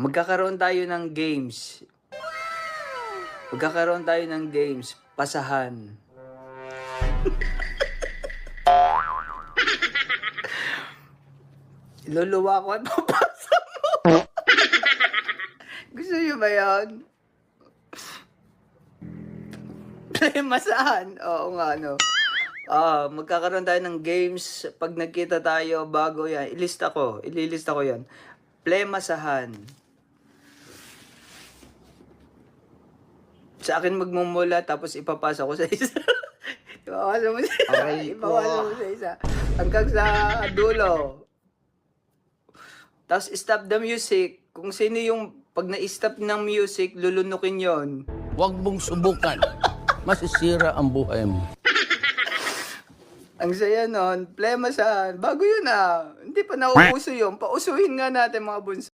Magkakaroon tayo ng games. Magkakaroon tayo ng games. Pasahan. Iluluwa ko at papasa mo. Gusto nyo ba yan? Masahan. Oo nga, no. Magkakaroon tayo ng games. Pag nagkita tayo, bago yan. Ililista ko yan. Plemasahan. Sa akin magmumula, tapos ipapasa ko sa isa. Ipapasa mo sa isa. Ipapasa mo sa isa. Hanggang sa dulo. Tapos stop the music. Kung sino yung pag na-stop ng music, lulunukin yon. Huwag mong subukan. Masisira ang buhay mo. Ang saya nun, plemasahan. Bago yun ah. Hindi pa nauuso yun. Pausuhin nga natin mga bunso.